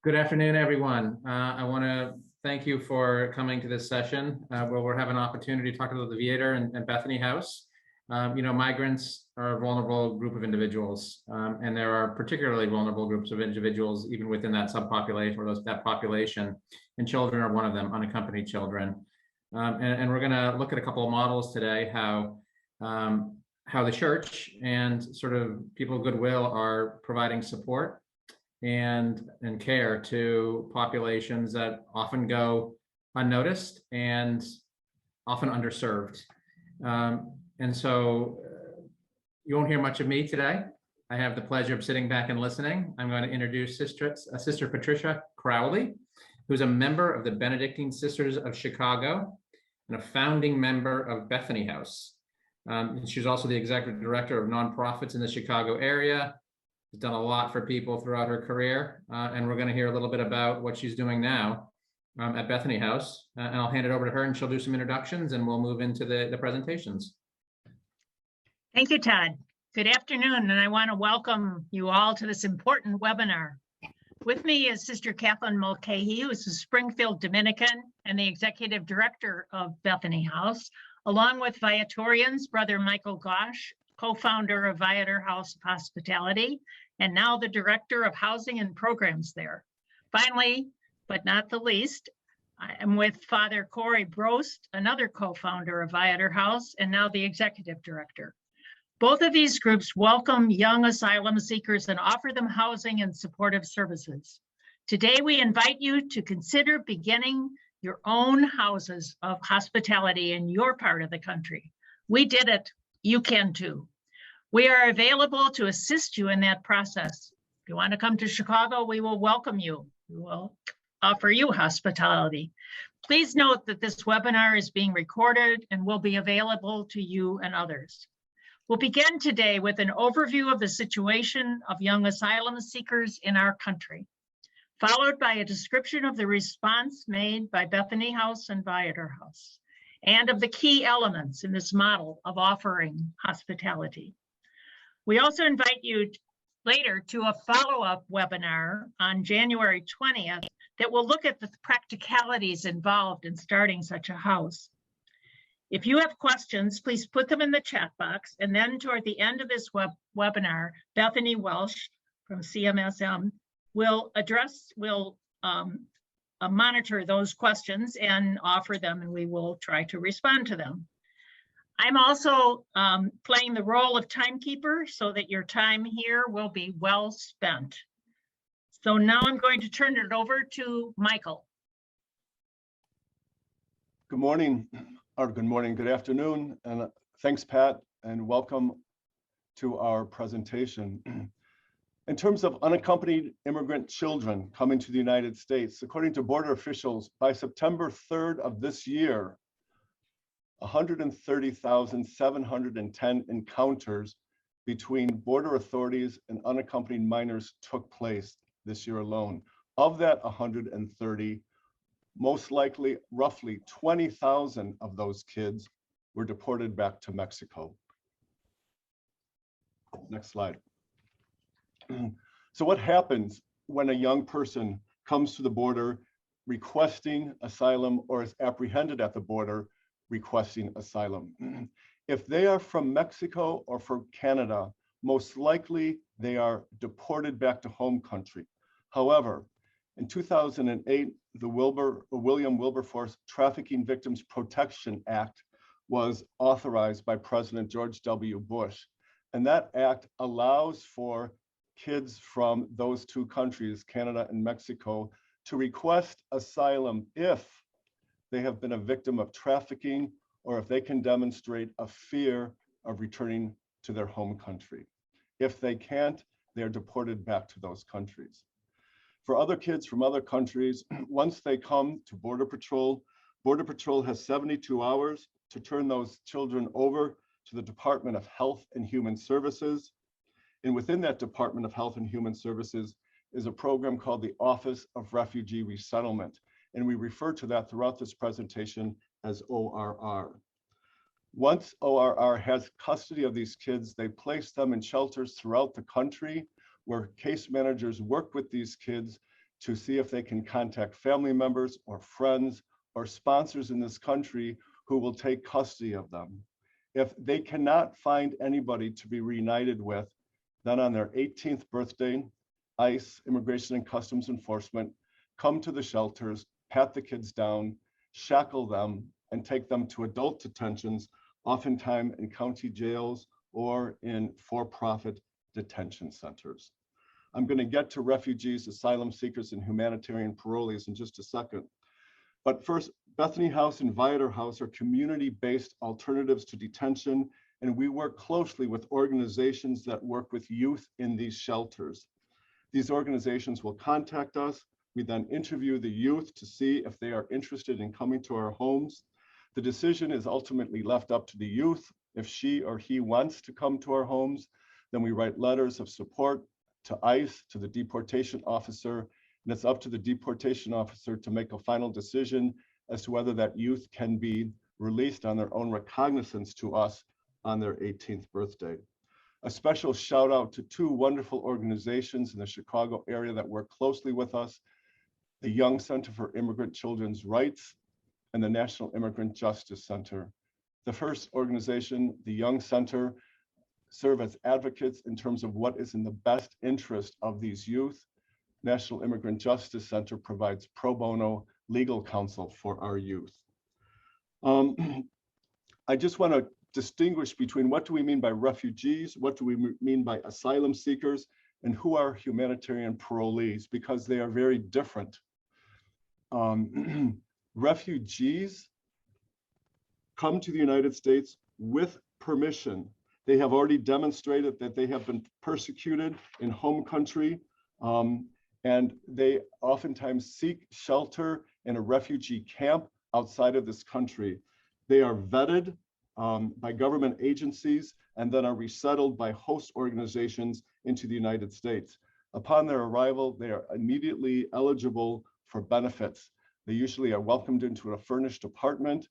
Good afternoon, everyone. I want to thank you for coming to this session where we'll have an opportunity to talk about the Viator and Bethany House. Migrants are a vulnerable group of individuals, and there are particularly vulnerable groups of individuals even within that subpopulation or that population, and children are one of them, unaccompanied children. And we're going to look at a couple of models today, how the church and sort of people of goodwill are providing support and care to populations that often go unnoticed and often underserved. And so you won't hear much of me today. I have the pleasure of sitting back and listening. I'm going to introduce Sister Patricia Crowley, who's a member of the Benedictine Sisters of Chicago and a founding member of Bethany House. She's also the executive director of nonprofits in the Chicago area. She's done a lot for people throughout her career, and we're going to hear a little bit about what she's doing now at Bethany House. And I'll hand it over to her, and she'll do some introductions, and we'll move into the presentations. Thank you, Todd. Good afternoon, and I want to welcome you all to this important webinar. With me is Sister Kathleen Mulcahy, who is a Springfield Dominican and the executive director of Bethany House, along with Viatorians, Brother Michael Gosh, co-founder of Viator House Hospitality, and now the director of housing and programs there. Finally, but not the least, I am with Father Corey Brost, another co-founder of Viator House, and now the executive director. Both of these groups welcome young asylum seekers and offer them housing and supportive services. Today, we invite you to consider beginning your own houses of hospitality in your part of the country. We did it. You can too. We are available to assist you in that process. If you want to come to Chicago, we will welcome you. We will offer you hospitality. Please note that this webinar is being recorded and will be available to you and others. We'll begin today with an overview of the situation of young asylum seekers in our country, followed by a description of the response made by Bethany House and Viator House, and of the key elements in this model of offering hospitality. We also invite you later to a follow-up webinar on January 20th that will look at the practicalities involved in starting such a house. If you have questions, please put them in the chat box, and then toward the end of this webinar, Bethany Welsh from CMSM will monitor those questions and offer them, and we will try to respond to them. I'm also playing the role of timekeeper so that your time here will be well spent. So now I'm going to turn it over to Michael. Good morning, or good afternoon, and thanks, Pat, and welcome to our presentation. In terms of unaccompanied immigrant children coming to the United States, according to border officials, by September 3rd of this year, 130,710 encounters between border authorities and unaccompanied minors took place this year alone. Of that 130, most likely roughly 20,000 of those kids were deported back to Mexico. Next slide. So what happens when a young person comes to the border requesting asylum or is apprehended at the border requesting asylum? If they are from Mexico or from Canada, most likely they are deported back to home country. However, in 2008, the William Wilberforce Trafficking Victims Protection Act was authorized by President George W. Bush. And that act allows for kids from those two countries, Canada and Mexico, to request asylum if they have been a victim of trafficking or if they can demonstrate a fear of returning to their home country. If they can't, they're deported back to those countries. For other kids from other countries, once they come to Border Patrol has 72 hours to turn those children over to the Department of Health and Human Services. And within that Department of Health and Human Services is a program called the Office of Refugee Resettlement. And we refer to that throughout this presentation as ORR. Once ORR has custody of these kids, they place them in shelters throughout the country where case managers work with these kids to see if they can contact family members or friends or sponsors in this country who will take custody of them. If they cannot find anybody to be reunited with, then on their 18th birthday, ICE, Immigration and Customs Enforcement, come to the shelters, pat the kids down, shackle them, and take them to adult detentions, oftentimes in county jails or in for-profit detention centers. I'm going to get to refugees, asylum seekers, and humanitarian parolees in just a second. But first, Bethany House and Viator House are community-based alternatives to detention, and we work closely with organizations that work with youth in these shelters. These organizations will contact us. We then interview the youth to see if they are interested in coming to our homes. The decision is ultimately left up to the youth. If she or he wants to come to our homes, then we write letters of support to ICE, to the deportation officer, and it's up to the deportation officer to make a final decision as to whether that youth can be released on their own recognizance to us on their 18th birthday. A special shout out to two wonderful organizations in the Chicago area that work closely with us, the Young Center for Immigrant Children's Rights and the National Immigrant Justice Center. The first organization, the Young Center, serve as advocates in terms of what is in the best interest of these youth. National Immigrant Justice Center provides pro bono legal counsel for our youth. I just want to distinguish between what do we mean by refugees, what do we mean by asylum seekers, and who are humanitarian parolees, because they are very different. Refugees come to the United States with permission. They have already demonstrated that they have been persecuted in home country, and they oftentimes seek shelter in a refugee camp outside of this country. They are vetted by government agencies and then are resettled by host organizations into the United States. Upon their arrival, they are immediately eligible for benefits. They usually are welcomed into a furnished apartment.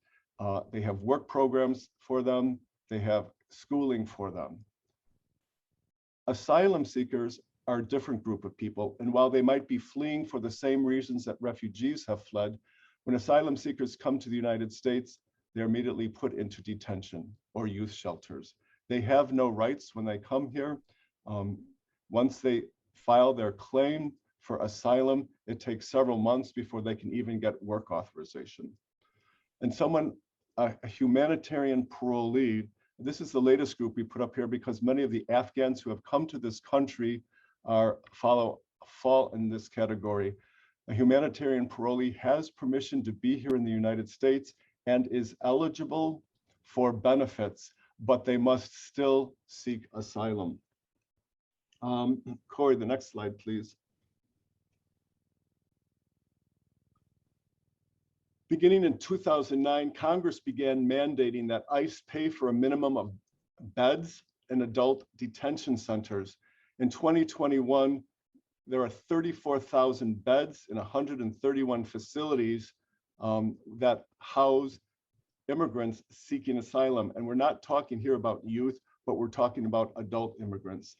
They have work programs for them. They have schooling for them. Asylum seekers are a different group of people, and while they might be fleeing for the same reasons that refugees have fled, when asylum seekers come to the United States, they're immediately put into detention or youth shelters. They have no rights when they come here. Once they file their claim for asylum, it takes several months before they can even get work authorization. And a humanitarian parolee, this is the latest group we put up here because many of the Afghans who have come to this country fall in this category. A humanitarian parolee has permission to be here in the United States and is eligible for benefits, but they must still seek asylum. Corey, the next slide, please. Beginning in 2009, Congress began mandating that ICE pay for a minimum of beds in adult detention centers. In 2021, there are 34,000 beds in 131 facilities that house immigrants seeking asylum. And we're not talking here about youth, but we're talking about adult immigrants.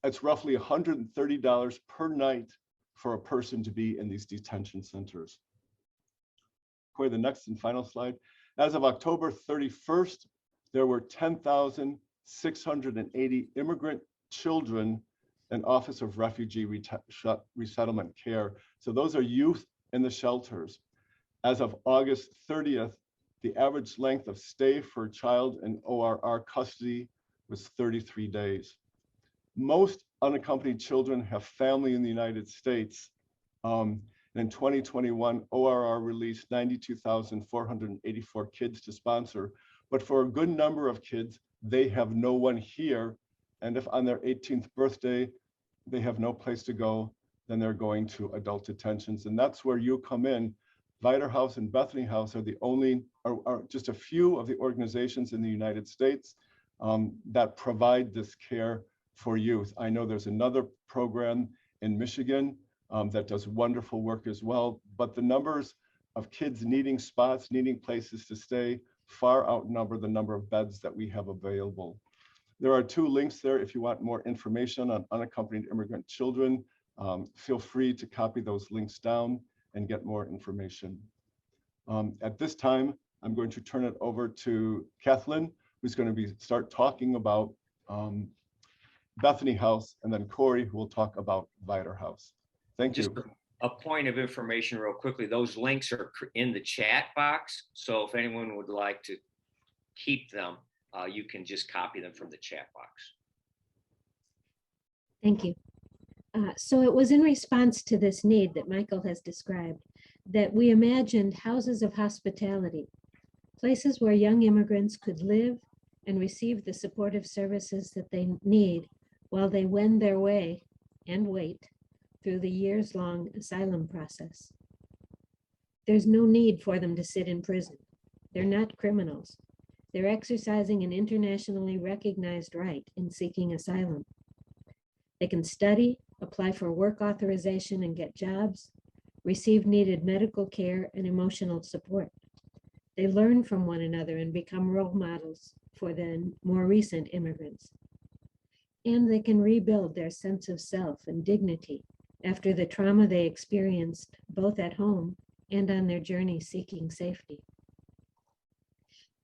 It's roughly $130 per night for a person to be in these detention centers. Corey, the next and final slide. As of October 31st, there were 10,680 immigrant children in Office of Refugee Resettlement Care. So those are youth in the shelters. As of August 30th, the average length of stay for a child in ORR custody was 33 days. Most unaccompanied children have family in the United States. In 2021, ORR released 92,484 kids to sponsor, but for a good number of kids, they have no one here. And if on their 18th birthday, they have no place to go, then they're going to adult detentions. And that's where you come in. Viator House and Bethany House are are just a few of the organizations in the United States that provide this care for youth. I know there's another program in Michigan that does wonderful work as well, but the numbers of kids needing spots, needing places to stay, far outnumber the number of beds that we have available. There are two links there if you want more information on unaccompanied immigrant children. Feel free to copy those links down and get more information. At this time, I'm going to turn it over to Kathleen, who's going to start talking about Bethany House, and then Corey, who will talk about Vider House. Thank you. Just a point of information real quickly. Those links are in the chat box. So if anyone would like to keep them, you can just copy them from the chat box. Thank you. So it was in response to this need that Michael has described that we imagined houses of hospitality, places where young immigrants could live and receive the supportive services that they need while they wend their way and wait through the years-long asylum process. There's no need for them to sit in prison. They're not criminals. They're exercising an internationally recognized right in seeking asylum. They can study, apply for work authorization and get jobs, receive needed medical care and emotional support. They learn from one another and become role models for the more recent immigrants. And they can rebuild their sense of self and dignity after the trauma they experienced both at home and on their journey seeking safety.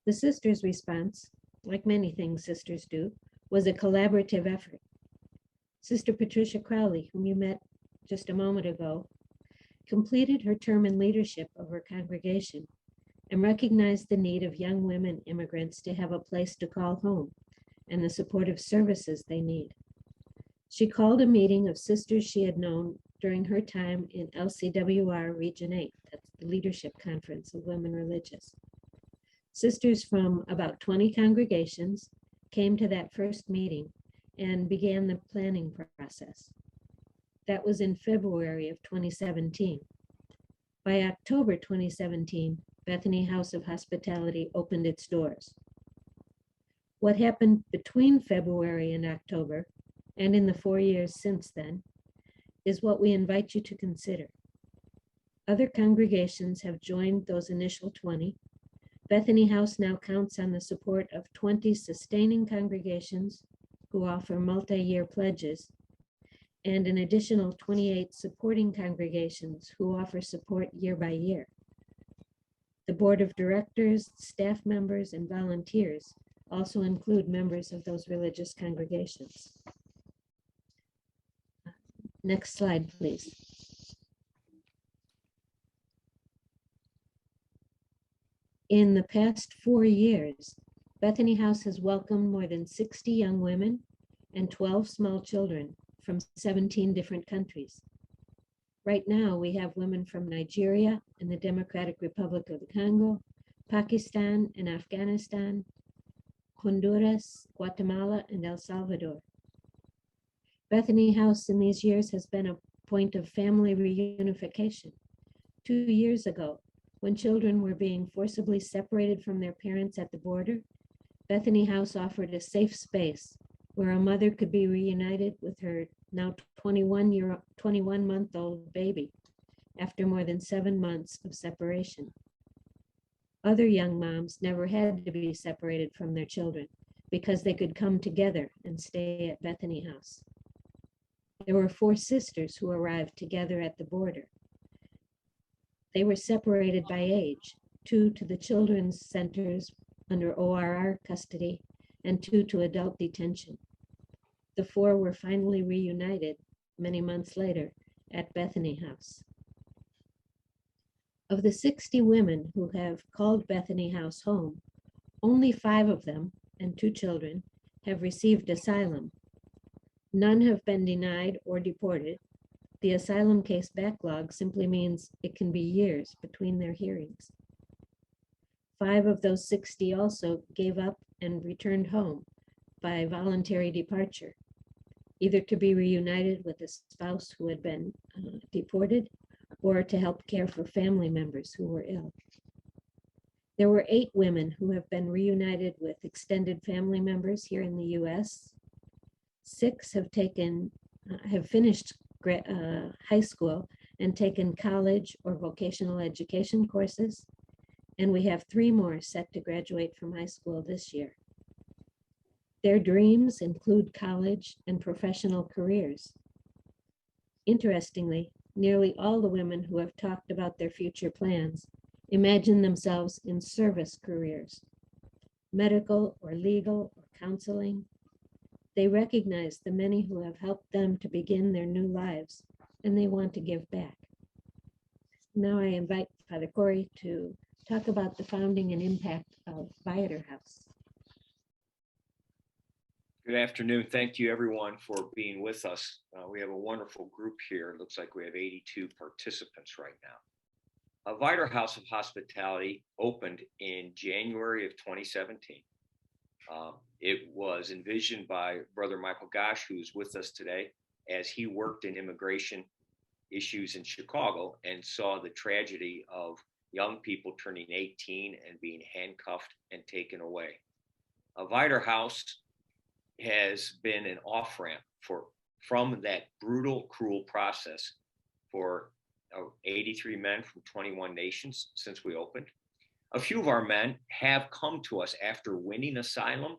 The sisters' response, like many things sisters do, was a collaborative effort. Sister Patricia Crowley, whom you met just a moment ago, completed her term in leadership of her congregation and recognized the need of young women immigrants to have a place to call home and the supportive services they need. She called a meeting of sisters she had known during her time in LCWR Region 8, that's the Leadership Conference of Women Religious. Sisters from about 20 congregations came to that first meeting and began the planning process. That was in February of 2017. By October 2017, Bethany House of Hospitality opened its doors. What happened between February and October, and in the 4 years since then, is what we invite you to consider. Other congregations have joined those initial 20. Bethany House now counts on the support of 20 sustaining congregations who offer multi-year pledges, and an additional 28 supporting congregations who offer support year by year. The board of directors, staff members, and volunteers also include members of those religious congregations. Next slide, please. In the past 4 years, Bethany House has welcomed more than 60 young women and 12 small children from 17 different countries. Right now, we have women from Nigeria and the Democratic Republic of the Congo, Pakistan and Afghanistan, Honduras, Guatemala, and El Salvador. Bethany House in these years has been a point of family reunification. 2 years ago, when children were being forcibly separated from their parents at the border, Bethany House offered a safe space where a mother could be reunited with her now 21-month-old baby after more than 7 months of separation. Other young moms never had to be separated from their children because they could come together and stay at Bethany House. There were 4 sisters who arrived together at the border. They were separated by age, 2 to the children's centers under ORR custody and 2 to adult detention. The 4 were finally reunited many months later at Bethany House. Of the 60 women who have called Bethany House home, only 5 of them and 2 children have received asylum. None have been denied or deported. The asylum case backlog simply means it can be years between their hearings. 5 of those 60 also gave up and returned home by voluntary departure, either to be reunited with a spouse who had been deported or to help care for family members who were ill. There were 8 women who have been reunited with extended family members here in the US. 6 have finished high school and taken college or vocational education courses. And we have 3 more set to graduate from high school this year. Their dreams include college and professional careers. Interestingly, nearly all the women who have talked about their future plans imagine themselves in service careers, medical or legal or counseling. They recognize the many who have helped them to begin their new lives, and they want to give back. Now I invite Father Corey to talk about the founding and impact of Viator House. Good afternoon. Thank you, everyone, for being with us. We have a wonderful group here. It looks like we have 82 participants right now. Viator House of Hospitality opened in January of 2017. It was envisioned by Brother Michael Gosh, who's with us today, as he worked in immigration issues in Chicago and saw the tragedy of young people turning 18 and being handcuffed and taken away. Viator House has been an off-ramp from that brutal, cruel process for 83 men from 21 nations since we opened. A few of our men have come to us after winning Asylum.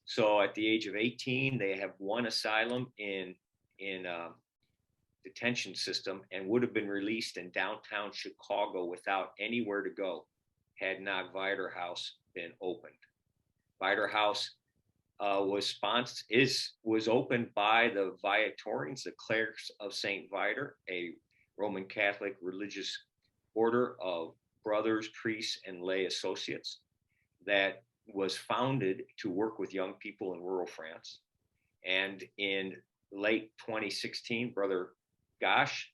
So at the age of 18, they have won Asylum in detention system and would have been released in downtown Chicago without anywhere to go had not Viator House been opened. Viator House was opened by the Viatorians, the Clerics of Saint Viator, a Roman Catholic religious order of brothers, priests, and lay associates that was founded to work with young people in rural France. And in late 2016, Brother Gosh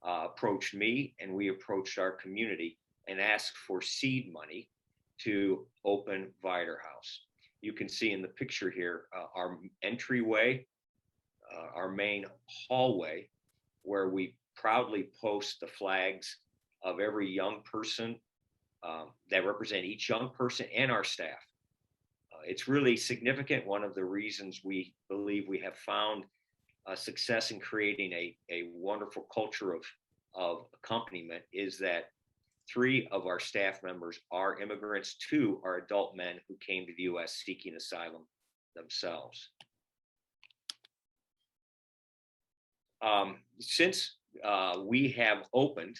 approached me, and we approached our community and asked for seed money to open Viator House. You can see in the picture here our entryway, our main hallway, where we proudly post the flags of every young person that represent each young person and our staff. It's really significant. One of the reasons we believe we have found success in creating a wonderful culture of accompaniment is that 3 of our staff members are immigrants. 2 are adult men who came to the U.S. seeking asylum themselves. Since we have opened,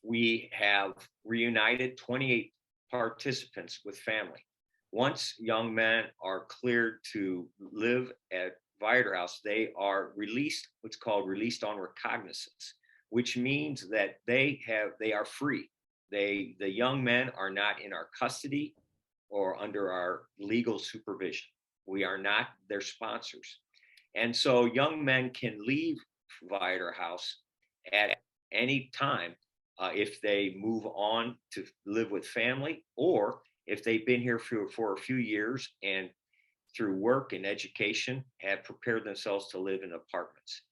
we have reunited 28 participants with family. Once young men are cleared to live at Viator House, they are released, what's called released on recognizance, which means that they are free. The young men are not in our custody or under our legal supervision. We are not their sponsors. And so young men can leave Viator House at any time if they move on to live with family, or if they've been here for a few years and through work and education have prepared themselves to live in apartments.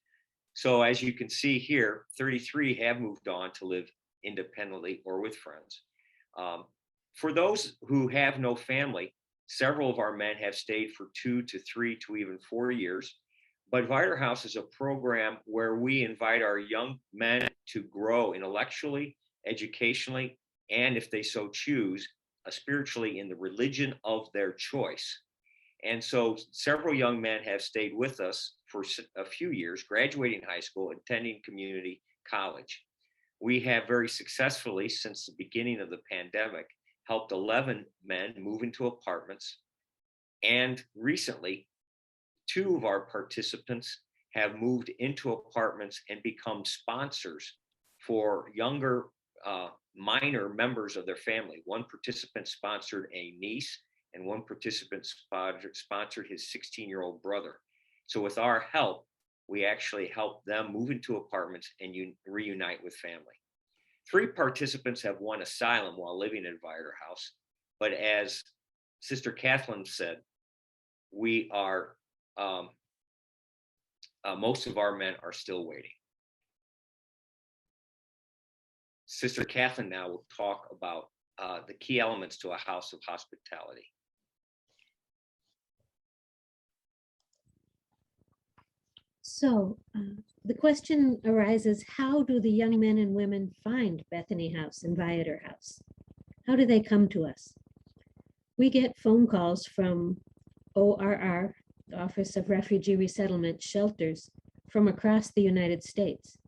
So as you can see here, 33 have moved on to live independently or with friends. For those who have no family, several of our men have stayed for 2 to 3 to even 4 years. But Viator House is a program where we invite our young men to grow intellectually, educationally, and if they so choose, spiritually in the religion of their choice. And so several young men have stayed with us for a few years, graduating high school, attending community college. We have very successfully, since the beginning of the pandemic, helped 11 men move into apartments. And recently, 2 of our participants have moved into apartments and become sponsors for younger minor members of their family. One participant sponsored a niece, and one participant sponsored his 16-year-old brother. So with our help, we actually helped them move into apartments and reunite with family. 3 participants have won asylum while living at Viator House, but as Sister Kathleen said, we are most of our men are still waiting. Sister Kathleen now will talk about the key elements to a house of hospitality. So the question arises, how do the young men and women find Bethany House and Viator House? How do they come to us? We get phone calls from ORR, the Office of Refugee Resettlement Shelters, from across the United States.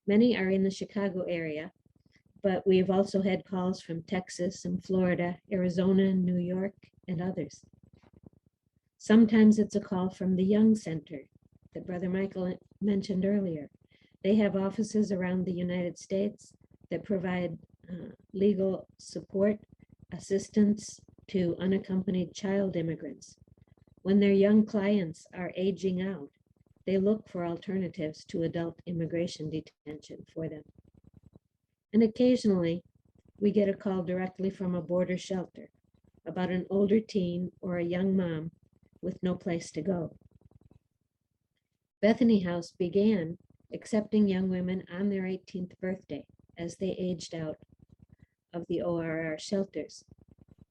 Many are in the Chicago area, but we have also had calls from Texas and Florida, Arizona, and New York, and others. Sometimes it's a call from the Young Center that Brother Michael mentioned earlier. They have offices around the United States that provide legal support, assistance to unaccompanied child immigrants. When their young clients are aging out, they look for alternatives to adult immigration detention for them. And occasionally, we get a call directly from a border shelter about an older teen or a young mom with no place to go. Bethany House began accepting young women on their 18th birthday as they aged out of the ORR shelters.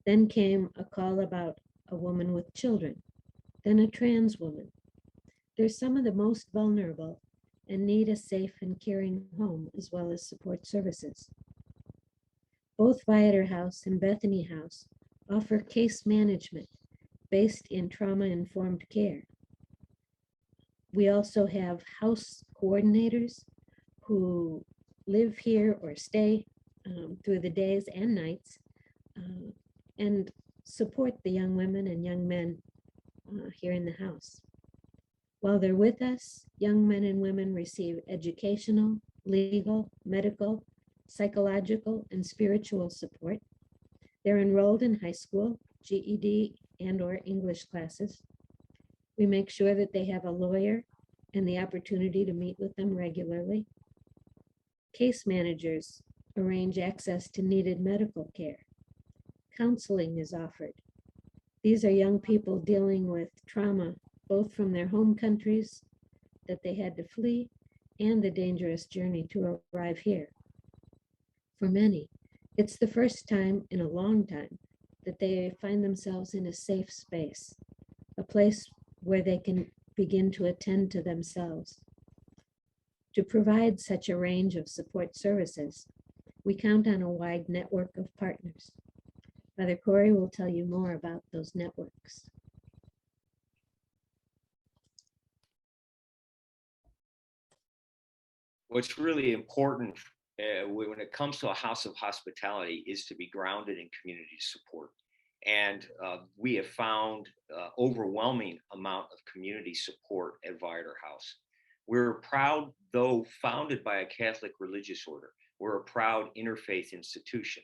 Then came a call about a woman with children, then a trans woman. They're some of the most vulnerable and need a safe and caring home as well as support services. Both Viator House and Bethany House offer case management based in trauma-informed care. We also have house coordinators who live here or stay through the days and nights and support the young women and young men here in the house. While they're with us, young men and women receive educational, legal, medical, psychological, and spiritual support. They're enrolled in high school, GED, and/or English classes. We make sure that they have a lawyer and the opportunity to meet with them regularly. Case managers arrange access to needed medical care. Counseling is offered. These are young people dealing with trauma, both from their home countries that they had to flee and the dangerous journey to arrive here. For many, it's the first time in a long time that they find themselves in a safe space, a place where they can begin to attend to themselves. To provide such a range of support services, we count on a wide network of partners. Father Corey will tell you more about those networks. What's really important when it comes to a house of hospitality is to be grounded in community support. And we have found overwhelming amount of community support at Viator House. We're proud, though founded by a Catholic religious order, we're a proud interfaith institution.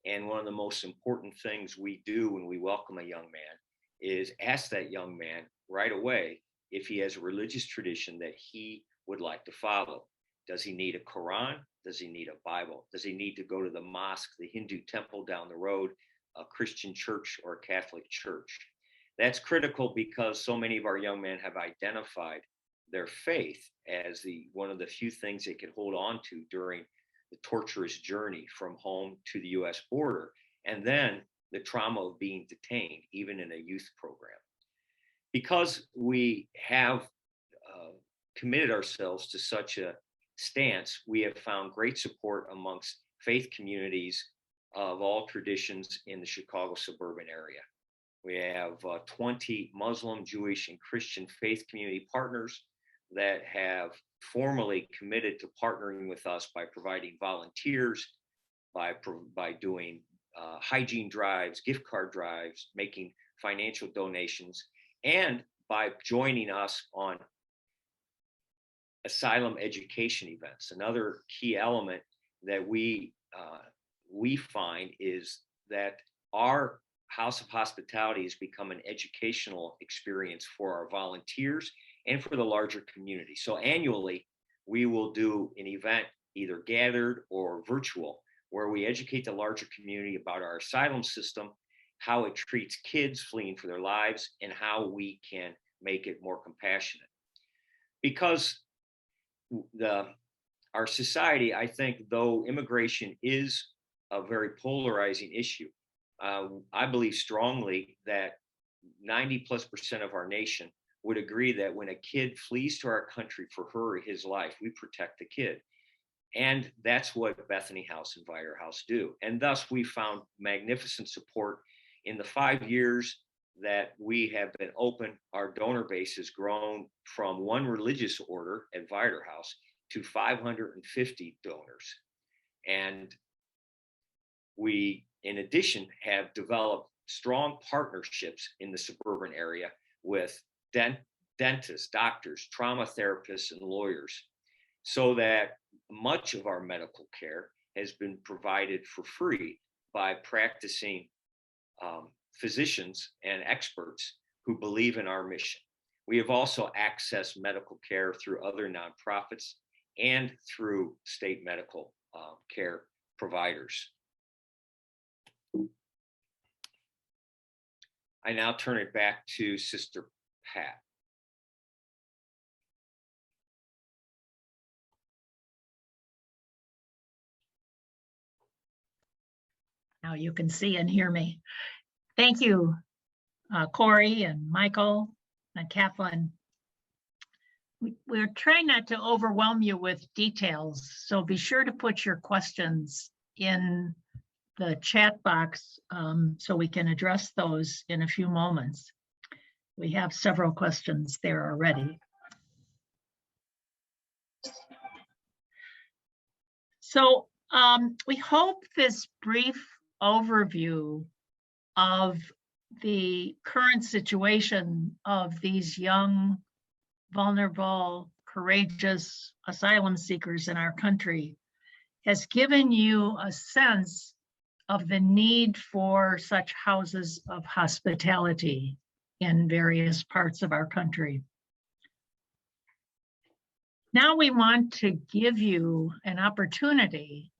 And one of the most important things we do when we welcome a young man is ask that young man right away if he has a religious tradition that he would like to follow. Does he need a Quran? Does he need a Bible? Does he need to go to the mosque, the Hindu temple down the road, a Christian church, or a Catholic church? That's critical because so many of our young men have identified their faith as one of the few things they can hold on to during the torturous journey from home to the US border, and then the trauma of being detained, even in a youth program. Because we have committed ourselves to such a stance, we have found great support amongst faith communities of all traditions in the Chicago suburban area. We have 20 Muslim, Jewish, and Christian faith community partners that have formally committed to partnering with us by providing volunteers, by doing hygiene drives, gift card drives, making financial donations, and by joining us on asylum education events. Another key element that we find is that our House of Hospitality has become an educational experience for our volunteers and for the larger community. So annually, we will do an event, either gathered or virtual, where we educate the larger community about our asylum system, how it treats kids fleeing for their lives, and how we can make it more compassionate. Because our society, I think, though immigration is a very polarizing issue, I believe strongly that 90+% of our nation would agree that when a kid flees to our country for her or his life, we protect the kid. And that's what Bethany House and Viator House do. And thus we found magnificent support in the 5 years that we have been open, our donor base has grown from one religious order at Viator House to 550 donors. And we, in addition, have developed strong partnerships in the suburban area with dentists, doctors, trauma therapists, and lawyers, so that much of our medical care has been provided for free by practicing physicians and experts who believe in our mission. We have also accessed medical care through other nonprofits and through state medical care providers. I now turn it back to Sister Pat. Now you can see and hear me. Thank you, Corey and Michael and Kathleen. We're trying not to overwhelm you with details, so be sure to put your questions in the chat box so we can address those in a few moments. We have several questions there already. So we hope this brief overview of the current situation of these young, vulnerable, courageous asylum seekers in our country has given you a sense of the need for such houses of hospitality in various parts of our country. Now we want to give you an opportunity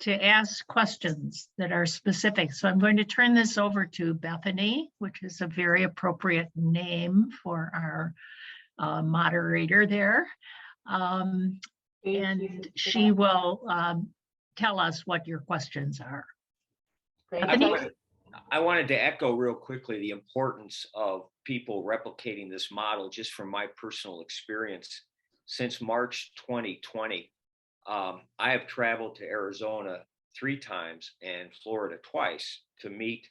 to ask questions that are specific. So I'm going to turn this over to Bethany, which is a very appropriate name for our moderator there. And she will tell us what your questions are. Great. I wanted to echo real quickly the importance of people replicating this model just from my personal experience. Since March 2020, I have traveled to Arizona 3 times and Florida twice to meet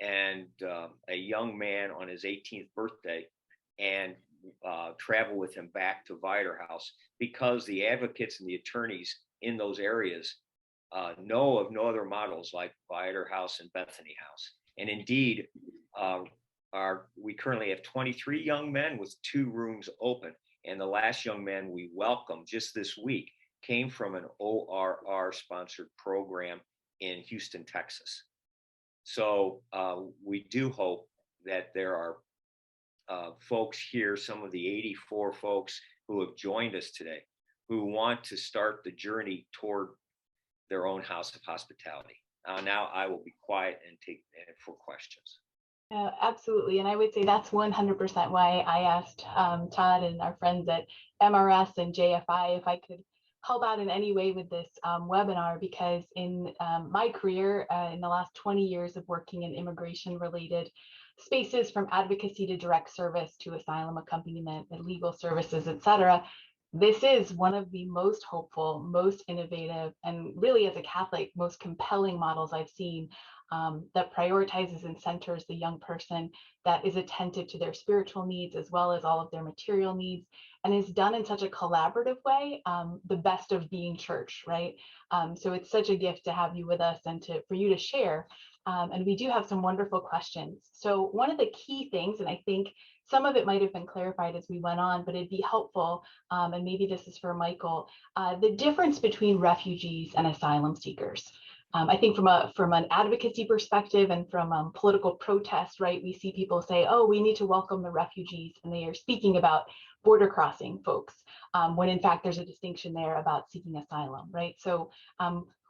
a young man on his 18th birthday and travel with him back to Viator House, because the advocates and the attorneys in those areas know of no other models like Viator House and Bethany House. And indeed, we currently have 23 young men with 2 rooms open. And the last young man we welcomed just this week came from an ORR sponsored program in Houston, Texas. So we do hope that there are folks here, some of the 84 folks who have joined us today, who want to start the journey toward their own house of hospitality. Now I will be quiet and take for questions. Absolutely. And I would say that's 100% why I asked Todd and our friends at MRS and JFI if I could help out in any way with this webinar, because in my career, in the last 20 years of working in immigration related spaces, from advocacy to direct service to asylum accompaniment and legal services, et cetera, this is one of the most hopeful, most innovative, and really as a Catholic, most compelling models I've seen that prioritizes and centers the young person, that is attentive to their spiritual needs as well as all of their material needs, and is done in such a collaborative way, the best of being church, right? So it's such a gift to have you with us and for you to share. And we do have some wonderful questions. So one of the key things, and I think some of it might have been clarified as we went on, but it'd be helpful, and maybe this is for Michael, the difference between refugees and asylum seekers. I think from an advocacy perspective and from political protest, right, we see people say, oh, we need to welcome the refugees, and they are speaking about border crossing folks, when in fact there's a distinction there about seeking asylum, right? So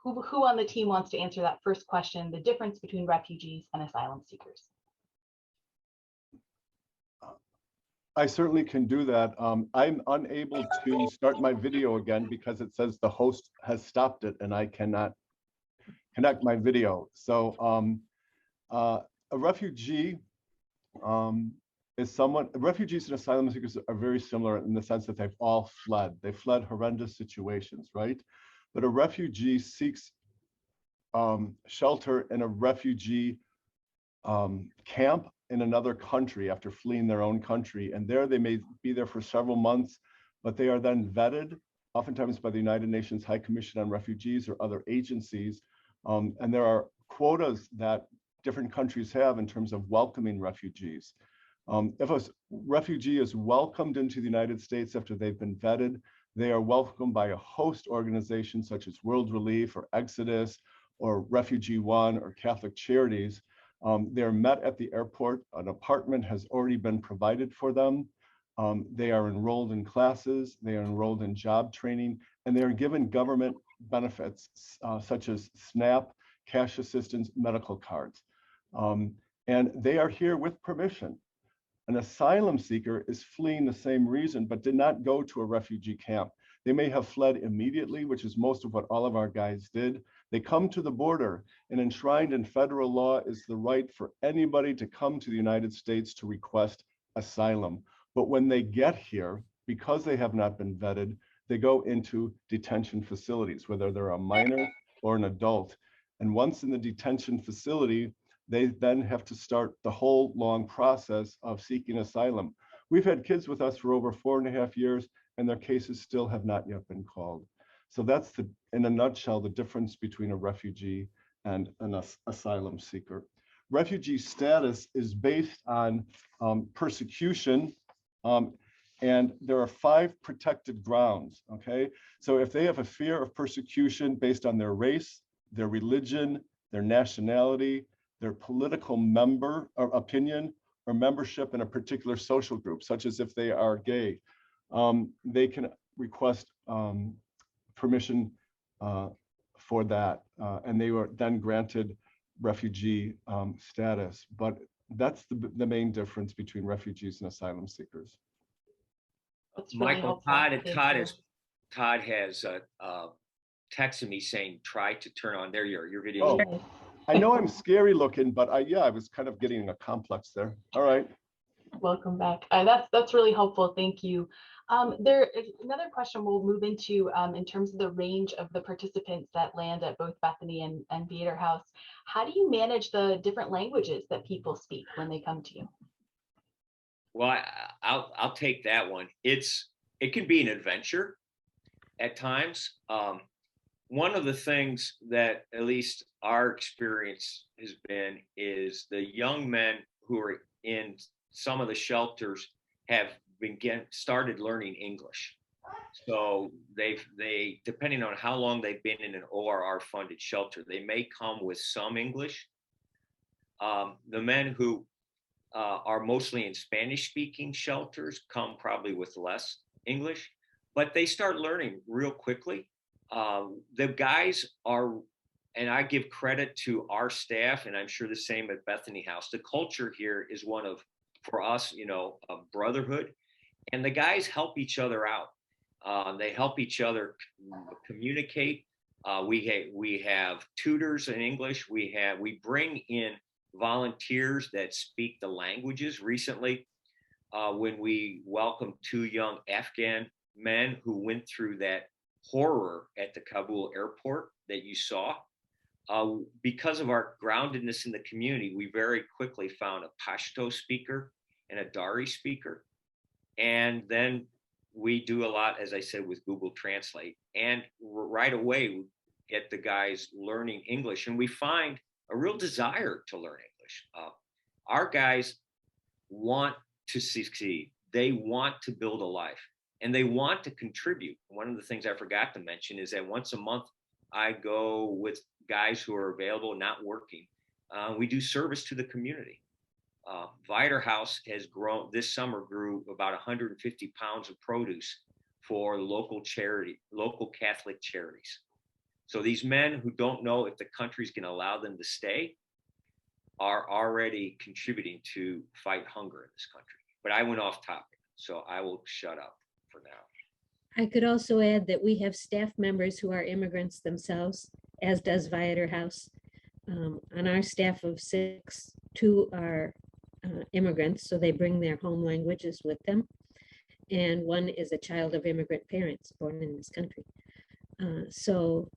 who on the team wants to answer that first question, the difference between refugees and asylum seekers? I certainly can do that. I'm unable to start my video again because it says the host has stopped it and I cannot connect my video. So a refugee refugees and asylum seekers are very similar in the sense that they've all fled. They fled horrendous situations, right? But a refugee seeks shelter in a refugee camp in another country after fleeing their own country. And there they may be there for several months, but they are then vetted, oftentimes by the United Nations High Commission on Refugees or other agencies. And there are quotas that different countries have in terms of welcoming refugees. If a refugee is welcomed into the United States after they've been vetted, they are welcomed by a host organization such as World Relief or Exodus or Refugee One or Catholic Charities. They're met at the airport. An apartment has already been provided for them. They are enrolled in classes, they are enrolled in job training, and they are given government benefits such as SNAP, cash assistance, medical cards. And they are here with permission. An asylum seeker is fleeing the same reason, but did not go to a refugee camp. They may have fled immediately, which is most of what all of our guys did. They come to the border, and enshrined in federal law is the right for anybody to come to the United States to request asylum. But when they get here, because they have not been vetted, they go into detention facilities, whether they're a minor or an adult. And once in the detention facility, they then have to start the whole long process of seeking asylum. We've had kids with us for over 4.5 years, and their cases still have not yet been called. So that's, in a nutshell, the difference between a refugee and an asylum seeker. Refugee status is based on persecution, and there are 5 protected grounds, okay? So if they have a fear of persecution based on their race, their religion, their nationality, their political member or opinion, or membership in a particular social group, such as if they are gay, they can request permission for that, and they were then granted refugee status. But that's the main difference between refugees and asylum seekers. That's really Michael, helpful. Todd has texted me saying, try to turn on your video. Oh, I know I'm scary looking, but I was kind of getting a complex there. All right. Welcome back. That's really helpful. Thank you. There is another question we'll move into in terms of the range of the participants that land at both Bethany and Viator House. How do you manage the different languages that people speak when they come to you? Well, I'll take that one. It can be an adventure at times. One of the things that at least our experience has been is the young men who are in some of the shelters have started learning English. So they depending on how long they've been in an ORR funded shelter, they may come with some English. The men who are mostly in Spanish speaking shelters come probably with less English, but they start learning real quickly. The guys are, and I give credit to our staff, and I'm sure the same at Bethany House. The culture here is one of, for us, a brotherhood, and the guys help each other out. They help each other communicate. We have tutors in English. We bring in volunteers that speak the languages. Recently, when we welcomed 2 young Afghan men who went through that horror at the Kabul airport that you saw, because of our groundedness in the community, we very quickly found a Pashto speaker and a Dari speaker. And then we do a lot, as I said, with Google Translate. And right away, we get the guys learning English. And we find a real desire to learn English. Our guys want to succeed. They want to build a life. And they want to contribute. One of the things I forgot to mention is that once a month, I go with guys who are available, not working. We do service to the community. Viator House has grown, this summer grew about 150 pounds of produce for local Catholic charities. So these men who don't know if the country's going to allow them to stay are already contributing to fight hunger in this country. But I went off topic, so I will shut up for now. I could also add that we have staff members who are immigrants themselves, as does Viator House. On our staff of 6, 2 are immigrants, so they bring their home languages with them. And 1 is a child of immigrant parents born in this country. So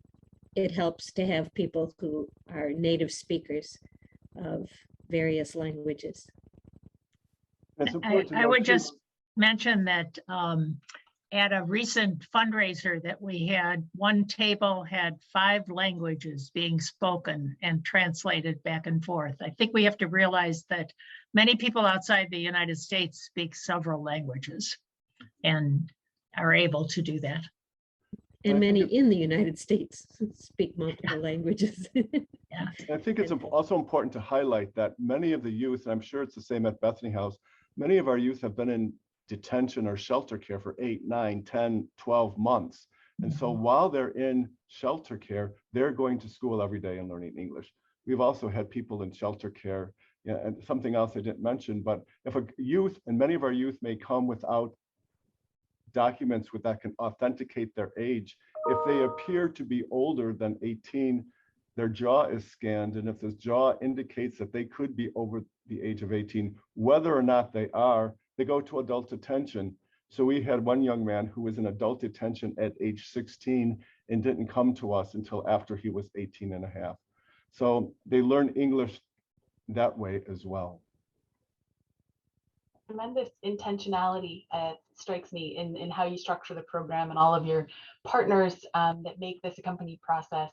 it helps to have people who are native speakers of various languages. It's important to I note, would too- just mention that at a recent fundraiser that we had, one table had 5 languages being spoken and translated back and forth. I think we have to realize that many people outside the United States speak several languages and are able to do that. And I think many it- in the United States speak multiple languages. I think it's also important to highlight that many of the youth, and I'm sure it's the same at Bethany House, many of our youth have been in detention or shelter care for 8, 9, 10, 12 months. And so while they're in shelter care, they're going to school every day and learning English. We've also had people in shelter care, and something else I didn't mention, but if a youth, and many of our youth may come without documents that can authenticate their age, if they appear to be older than 18, their jaw is scanned, and if this jaw indicates that they could be over the age of 18, whether or not they are, they go to adult detention. So we had one young man who was in adult detention at age 16 and didn't come to us until after he was 18 and a half. So they learn English that way as well. Tremendous intentionality strikes me in how you structure the program and all of your partners that make this accompanied process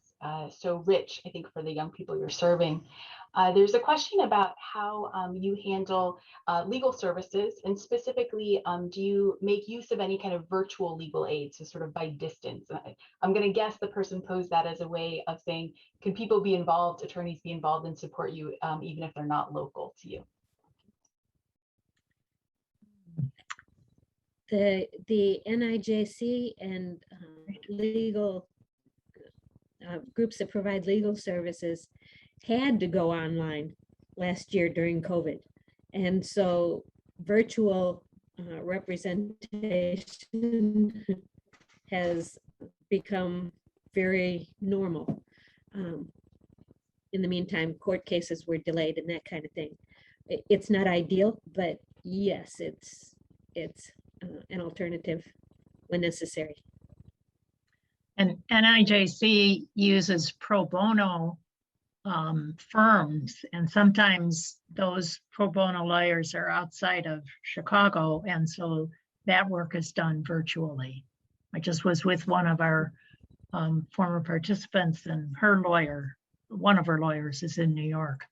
so rich, I think, for the young people you're serving. There's a question about how you handle legal services, and specifically, do you make use of any kind of virtual legal aid, so sort of by distance? I'm going to guess the person posed that as a way of saying, can people be involved, attorneys be involved and support you, even if they're not local to you? The NIJC and legal groups that provide legal services had to go online last year during COVID. And so virtual representation has become very normal. In the meantime, court cases were delayed and that kind of thing. It's not ideal, but yes, it's an alternative when necessary. And NIJC uses pro bono firms, and sometimes those pro bono lawyers are outside of Chicago, and so that work is done virtually. I just was with one of our former participants, and her lawyer, one of her lawyers, is in New York.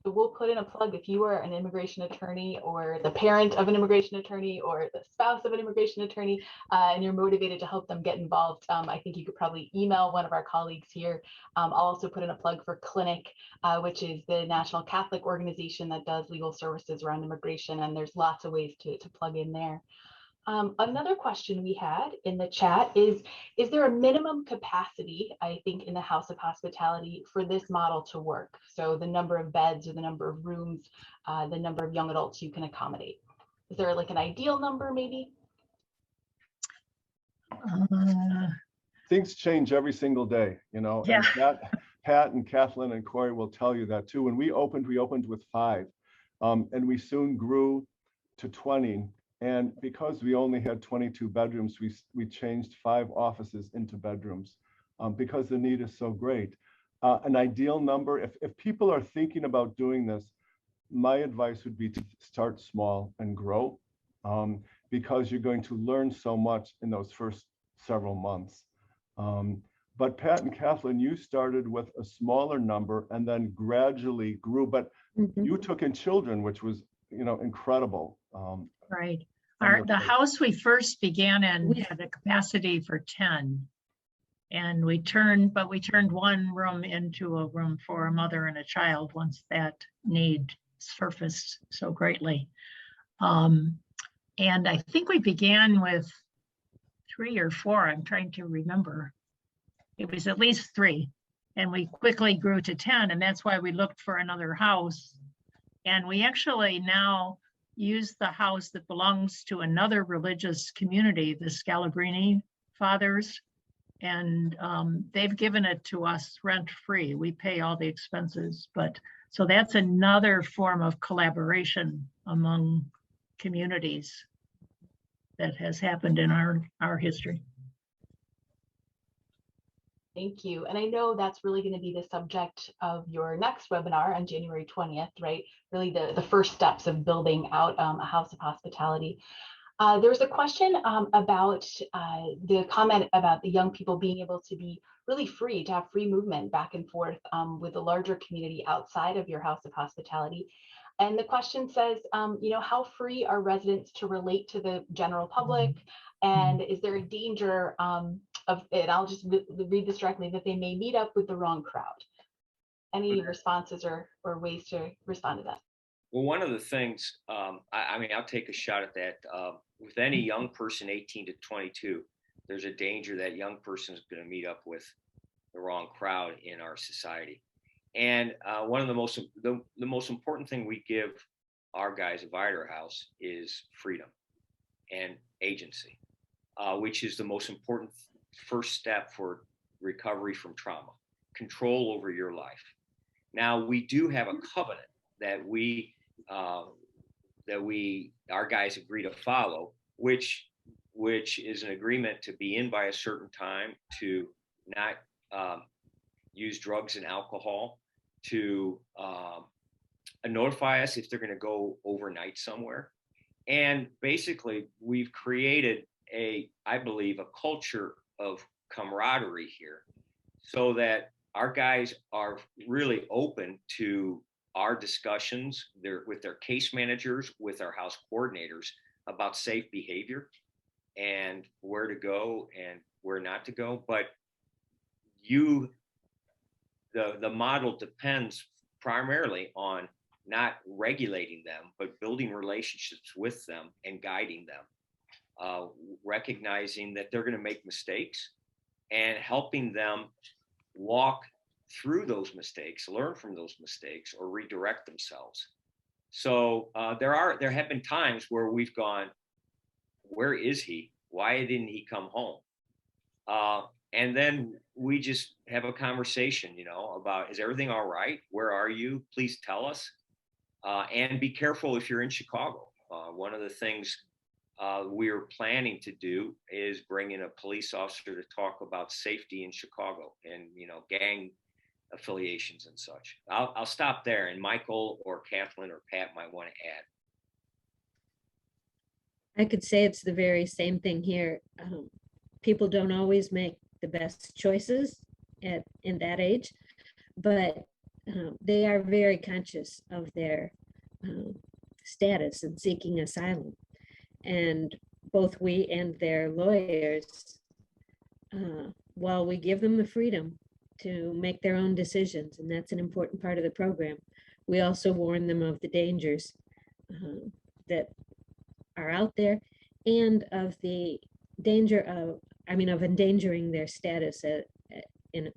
So we'll put in a plug if you are an immigration attorney or the parent of an immigration attorney or the spouse of an immigration attorney, and you're motivated to help them get involved. I think you could probably email one of our colleagues here. I'll also put in a plug for Clinic, which is the National Catholic organization that does legal services around immigration, and there's lots of ways to plug in there. Another question we had in the chat is there a minimum capacity, I think, in the House of Hospitality for this model to work? So the number of beds or the number of rooms, the number of young adults you can accommodate. Is there like an ideal number maybe? Things change every single day, you know. Yeah. And Pat and Kathleen and Corey will tell you that too. When we opened with 5, and we soon grew to 20. And because we only had 22 bedrooms, we changed 5 offices into bedrooms because the need is so great. An ideal number, if people are thinking about doing this, my advice would be to start small and grow, because you're going to learn so much in those first several months. But Pat and Kathleen, you started with a smaller number and then gradually grew, but you took in children, which was, incredible. Right. The house we first began in had a capacity for 10. And we turned one room into a room for a mother and a child once that need surfaced so greatly. And I think we began with 3 or 4. I'm trying to remember. It was at least 3. And we quickly grew to 10. And that's why we looked for another house. And we actually now use the house that belongs to another religious community, the Scalabrini Fathers, and they've given it to us rent-free. We pay all the expenses, but so that's another form of collaboration among communities that has happened in our history. Thank you. And I know that's really going to be the subject of your next webinar on January 20th, right? Really the first steps of building out a house of hospitality. There was a question about the comment about the young people being able to be really free, to have free movement back and forth with the larger community outside of your house of hospitality. And the question says, how free are residents to relate to the general public? And is there a danger of it? I'll just read this directly, that they may meet up with the wrong crowd. Any responses or ways to respond to that? Well, one of the things, I mean, I'll take a shot at that. With any young person, 18 to 22, there's a danger that young person is going to meet up with the wrong crowd in our society. And one of the most important thing we give our guys at Viator House is freedom and agency, which is the most important first step for recovery from trauma, control over your life. Now, we do have a covenant that our guys agree to follow, which is an agreement to be in by a certain time, to not use drugs and alcohol, to notify us if they're going to go overnight somewhere. And basically, we've created I believe, a culture of camaraderie here, so that our guys are really open to our discussions with their case managers, with our house coordinators about safe behavior and where to go and where not to go. But the model depends primarily on not regulating them, but building relationships with them and guiding them, recognizing that they're going to make mistakes and helping them walk through those mistakes, learn from those mistakes, or redirect themselves. So there have been times where we've gone, where is he? Why didn't he come home? And then we just have a conversation, about, is everything all right? Where are you? Please tell us. And be careful if you're in Chicago. One of the things we're planning to do is bring in a police officer to talk about safety in Chicago and, gang affiliations and such. I'll stop there, and Michael or Kathleen or Pat might want to add. I could say it's the very same thing here. People don't always make the best choices in that age, but they are very conscious of their status in seeking asylum. And both we and their lawyers, while we give them the freedom to make their own decisions, and that's an important part of the program, we also warn them of the dangers that are out there, and of the danger of endangering their status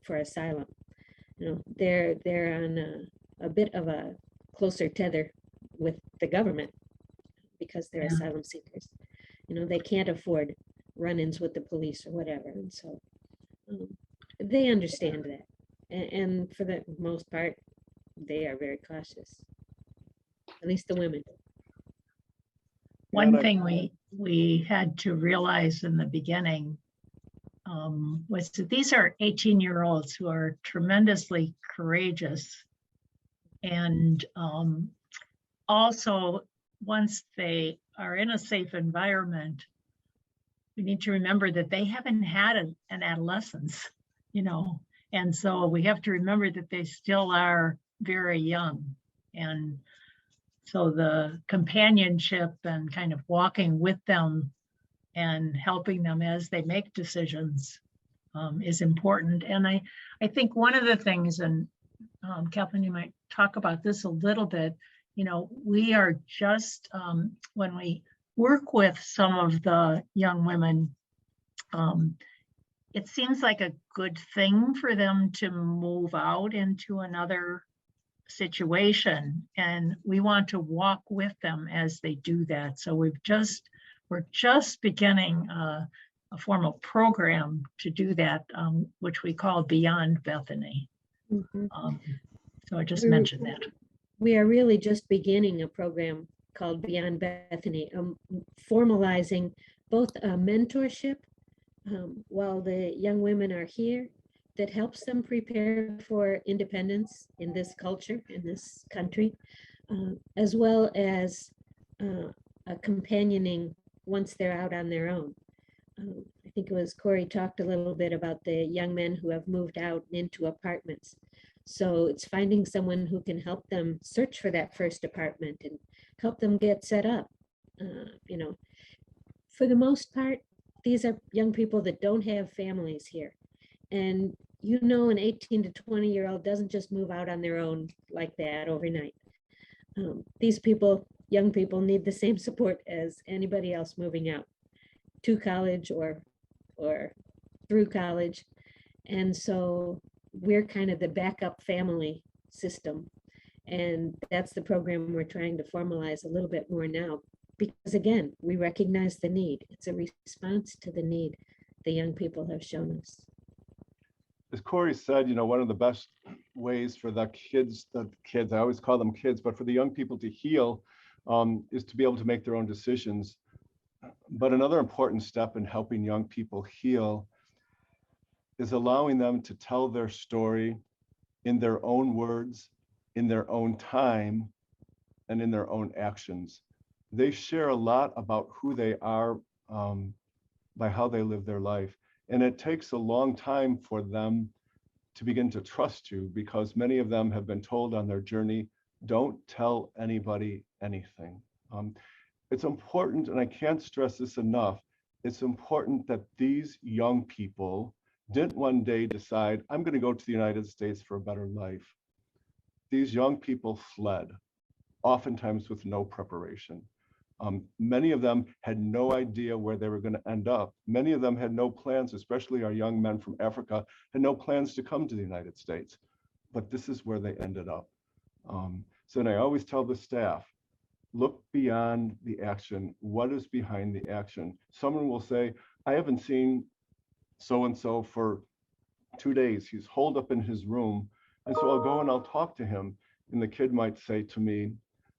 for asylum. They're on a bit of a closer tether with the government because they're asylum seekers. They can't afford run-ins with the police or whatever, and so they understand that, and for the most part, they are very cautious. At least the women. One thing we had to realize in the beginning was that these are 18-year-olds who are tremendously courageous. And also, once they are in a safe environment, we need to remember that they haven't had an adolescence, and so we have to remember that they still are very young. And so the companionship and kind of walking with them and helping them as they make decisions is important. And I think one of the things, and Kathleen, you might talk about this a little bit, we are just, when we work with some of the young women, it seems like a good thing for them to move out into another situation, and we want to walk with them as they do that. So we're just beginning a formal program to do that, which we call Beyond Bethany. Mm-hmm. So I just mentioned that. We are really just beginning a program called Beyond Bethany, formalizing both a mentorship while the young women are here, that helps them prepare for independence in this culture, in this country, as well as a companioning once they're out on their own. I think it was Corey talked a little bit about the young men who have moved out into apartments. So it's finding someone who can help them search for that first apartment and help them get set up. You know, for the most part, these are young people that don't have families here. And you know, an 18 to 20-year-old doesn't just move out on their own like that overnight. These people, young people, need the same support as anybody else moving out to college or through college. And so we're kind of the backup family system. And that's the program we're trying to formalize a little bit more now, because again, we recognize the need. It's a response to the need the young people have shown us. As Corey said, you know, one of the best ways for the kids, I always call them kids, but for the young people to heal is to be able to make their own decisions. But another important step in helping young people heal is allowing them to tell their story in their own words, in their own time, and in their own actions. They share a lot about who they are by how they live their life. And it takes a long time for them to begin to trust you, because many of them have been told on their journey, don't tell anybody anything. It's important, and I can't stress this enough, it's important that these young people didn't one day decide, I'm going to go to the United States for a better life. These young people fled, oftentimes with no preparation. Many of them had no idea where they were going to end up. Many of them had no plans, especially our young men from Africa, had no plans to come to the United States. But this is where they ended up. So and I always tell the staff, look beyond the action. What is behind the action? Someone will say, I haven't seen so-and-so for 2 days. He's holed up in his room. And so I'll go and I'll talk to him. And the kid might say to me,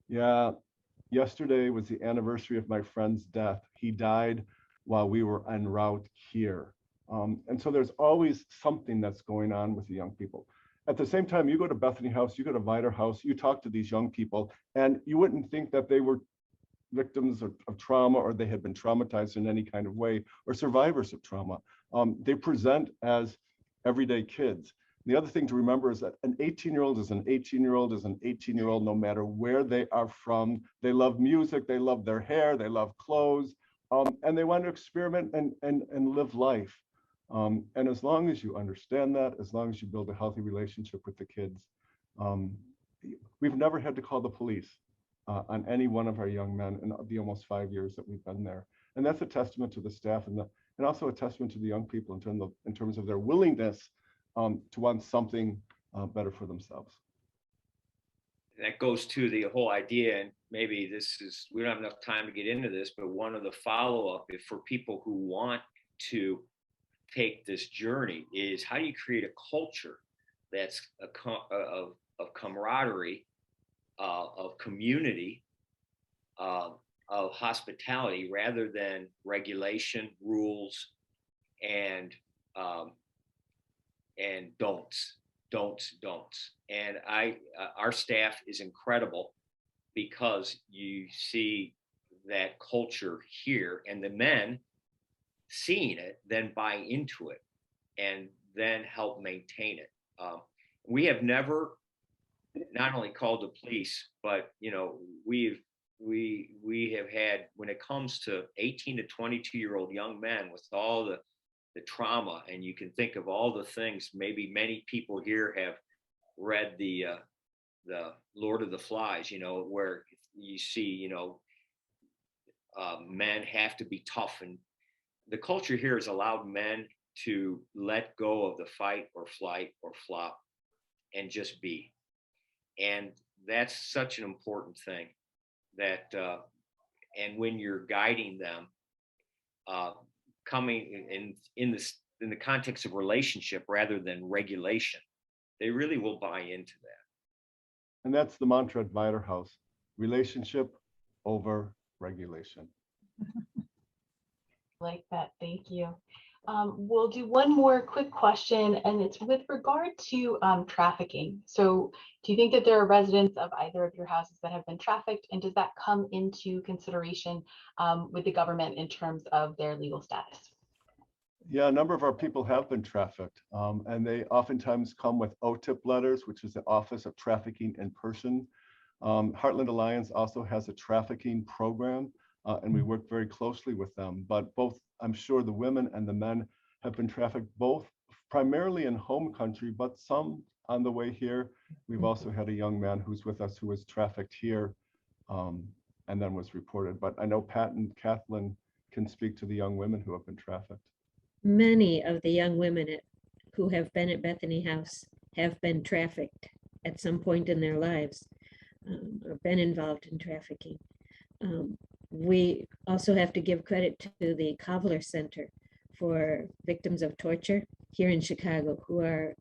yeah, yesterday was the anniversary of my friend's death. He died while we were en route here. And so there's always something that's going on with the young people. At the same time, you go to Bethany House, you go to Vider House, you talk to these young people, and you wouldn't think that they were victims of trauma, or they had been traumatized in any kind of way, or survivors of trauma. They present as everyday kids. The other thing to remember is that an 18-year-old is an 18-year-old is an 18-year-old, no matter where they are from. They love music, they love their hair, they love clothes, and they want to experiment and live life. And as long as you understand that, as long as you build a healthy relationship with the kids, we've never had to call the police on any one of our young men in the almost 5 years that we've been there. And that's a testament to the staff and also a testament to the young people in terms of their willingness to want something better for themselves. That goes to the whole idea, and maybe we don't have enough time to get into this, but one of the follow-up for people who want to take this journey is, how do you create a culture that's of camaraderie, of community, of hospitality, rather than regulation, rules, and don'ts. And our staff is incredible, because you see that culture here, and the men seeing it then buy into it and then help maintain it. We have never not only called the police, but we have had, when it comes to 18 to 22-year-old young men with all the trauma, and you can think of all the things, maybe many people here have read the Lord of the Flies, where you see, men have to be tough, and the culture here has allowed men to let go of the fight or flight or flop and just be. And that's such an important thing, that and when you're guiding them, coming in the context of relationship rather than regulation, they really will buy into that. And that's the mantra at Vider House: relationship over regulation. Like that, thank you. We'll do one more quick question, and it's with regard to trafficking. So do you think that there are residents of either of your houses that have been trafficked, and does that come into consideration with the government in terms of their legal status? Yeah, a number of our people have been trafficked, and they oftentimes come with OTIP letters, which is the Office of Trafficking in Person. Heartland Alliance also has a trafficking program, and we work very closely with them. But both, I'm sure the women and the men have been trafficked, both primarily in home country, but some on the way here. We've also had a young man who's with us who was trafficked here and then was reported. But I know Pat and Kathleen can speak to the young women who have been trafficked. Many of the young women who have been at Bethany House have been trafficked at some point in their lives, or been involved in trafficking. We also have to give credit to the Kovler Center for Victims of Torture here in Chicago, who are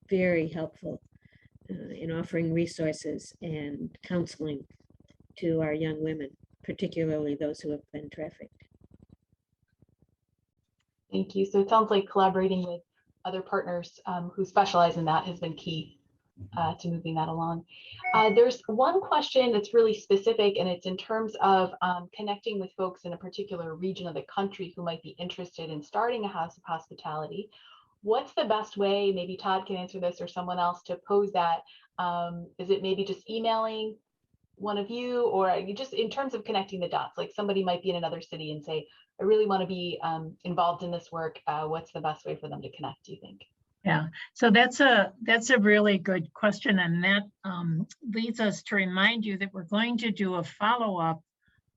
very helpful in offering resources and counseling to our young women, particularly those who have been trafficked. Thank you. So it sounds like collaborating with other partners who specialize in that has been key to moving that along. There's one question that's really specific, and it's in terms of connecting with folks in a particular region of the country who might be interested in starting a house of hospitality. What's the best way, maybe Todd can answer this or someone else, to pose that? Is it maybe just emailing one of you, or you just in terms of connecting the dots, like somebody might be in another city and say, I really want to be involved in this work. What's the best way for them to connect, do you think? Yeah, so that's a really good question, and that leads us to remind you that we're going to do a follow-up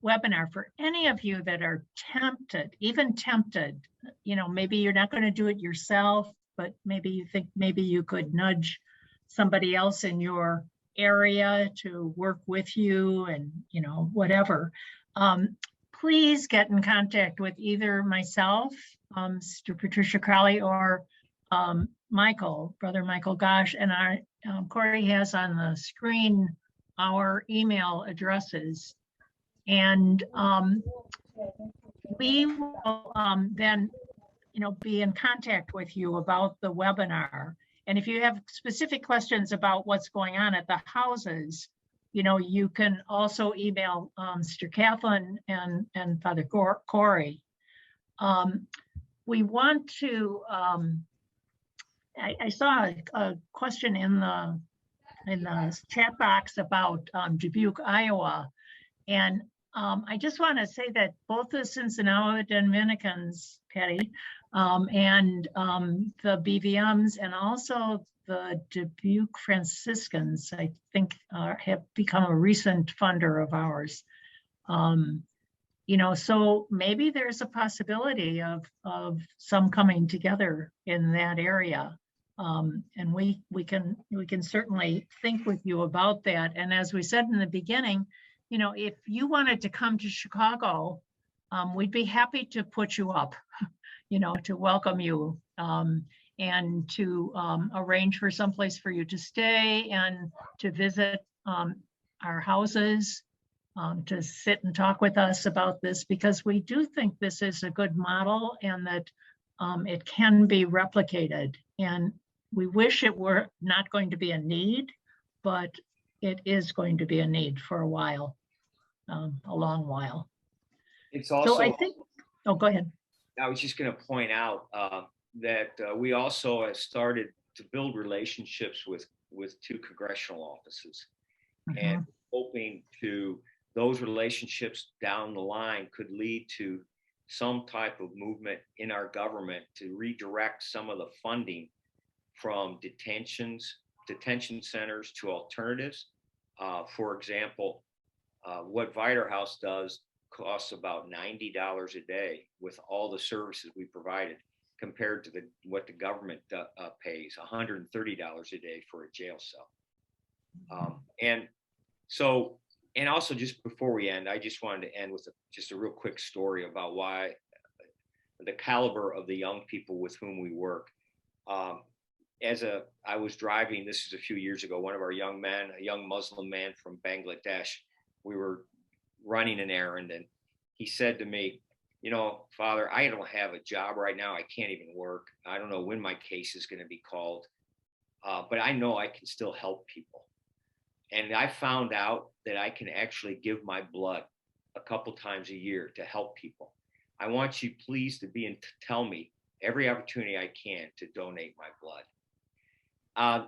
webinar for any of you that are tempted, you know, maybe you're not going to do it yourself, but maybe you think maybe you could nudge somebody else in your area to work with you, and you know, whatever. Please get in contact with either myself, Sister Patricia Crowley, or Brother Michael Gosh, and Corey has on the screen our email addresses, and we will then, you know, be in contact with you about the webinar. And if you have specific questions about what's going on at the houses, you know, you can also email Sister Kathleen and Father Corey. We want to. I saw a question in the chat box about Dubuque, Iowa, and I just want to say that both the Cincinnati Dominicans, Patty, and the BVMs, and also the Dubuque Franciscans, I think, have become a recent funder of ours. You know, so maybe there's a possibility of some coming together in that area. And we can certainly think with you about that. And as we said in the beginning, you know, if you wanted to come to Chicago, we'd be happy to put you up, you know, to welcome you, and to arrange for someplace for you to stay and to visit our houses, to sit and talk with us about this, because we do think this is a good model and that it can be replicated. And we wish it were not going to be a need, but it is going to be a need for a while, a long while. It's also, so I think, oh, go ahead. I was just going to point out that we also have started to build relationships with two congressional offices, and hoping to those relationships down the line could lead to some type of movement in our government to redirect some of the funding from detention centers to alternatives. For example, what Viter House does costs about $90 a day with all the services we provided, compared to what the government pays, $130 a day for a jail cell. And also, just before we end, I just wanted to end with just a real quick story about why the caliber of the young people with whom we work. I was driving, this is a few years ago, one of our young men, a young Muslim man from Bangladesh, we were running an errand, and he said to me, Father, I don't have a job right now. I can't even work. I don't know when my case is going to be called, but I know I can still help people. And I found out that I can actually give my blood a couple times a year to help people. I want you, please, to tell me every opportunity I can to donate my blood.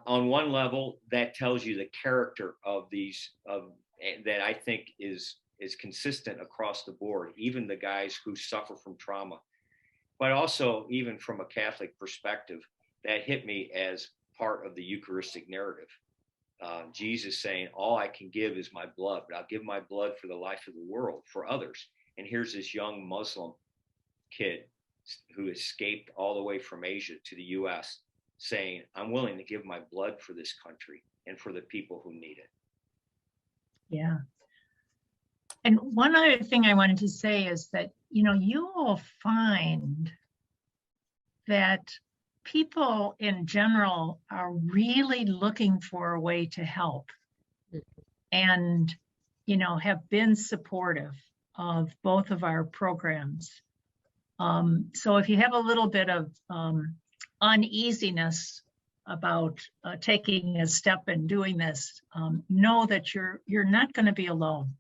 On one level, that tells you the character of these, that I think is consistent across the board, even the guys who suffer from trauma, but also even from a Catholic perspective, that hit me as part of the Eucharistic narrative. Jesus saying, all I can give is my blood, but I'll give my blood for the life of the world, for others. And here's this young Muslim kid who escaped all the way from Asia to the US saying, I'm willing to give my blood for this country and for the people who need it. Yeah. And one other thing I wanted to say is that, you will find that people in general are really looking for a way to help and, have been supportive of both of our programs. So if you have a little bit of uneasiness about taking a step and doing this, know that you're not going to be alone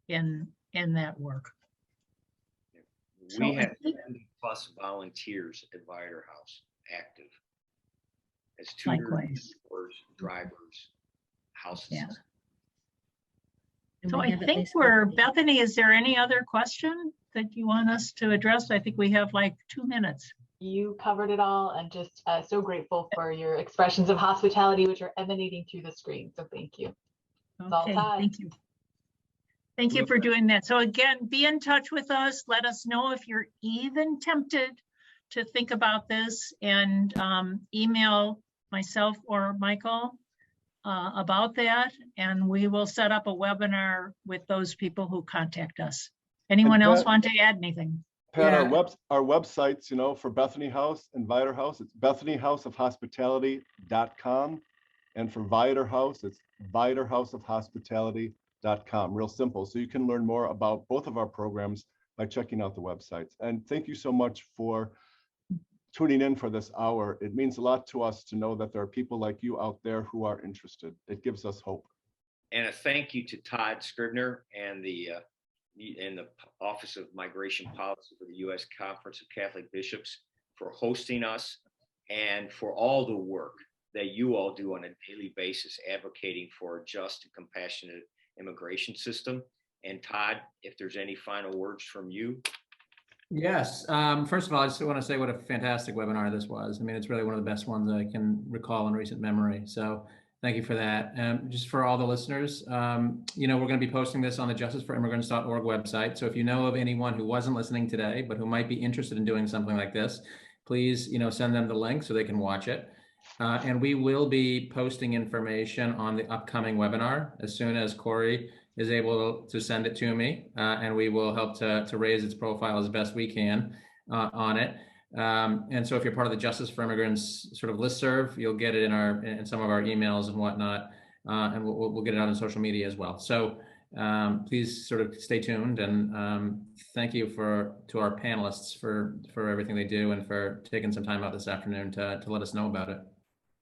in that work. We have 70 plus volunteers at Vider House active as tutors, Likewise. drivers, house Yeah. assistants. And So we I have at think least Bethany, is there any other question that you want us to address? I think we have like 2 minutes. You covered it all, and just so grateful for your expressions of hospitality, which are emanating through the screen. So thank you. all, Okay, Todd. thank you. Thank you for doing that. So again, be in touch with us. Let us know if you're even tempted to think about this, and email myself or Michael about that, and we will set up a webinar with those people who contact us. Anyone else want to add anything? Pat, Yeah. our websites, for Bethany House and Vider House, it's bethanyhouseofhospitality.com. And for Vider House, it's viderhouseofhospitality.com. Real simple. So you can learn more about both of our programs by checking out the websites. And thank you so much for tuning in for this hour. It means a lot to us to know that there are people like you out there who are interested. It gives us hope. And a thank you to Todd Scribner and the Office of Migration Policy for the U.S. Conference of Catholic Bishops for hosting us, and for all the work that you all do on a daily basis advocating for a just and compassionate immigration system. And Todd, if there's any final words from you. Yes. First of all, I just want to say what a fantastic webinar this was. I mean, it's really one of the best ones I can recall in recent memory. So thank you for that. Just for all the listeners, we're going to be posting this on the justiceforimmigrants.org website. So if you know of anyone who wasn't listening today, but who might be interested in doing something like this, please, send them the link so they can watch it. And we will be posting information on the upcoming webinar as soon as Corey is able to send it to me, and we will help to raise its profile as best we can on it. And so if you're part of the Justice for Immigrants sort of listserv, you'll get it in some of our emails and whatnot, and we'll get it out on social media as well. So please sort of stay tuned, and thank you to our panelists for everything they do and for taking some time out this afternoon to let us know about it.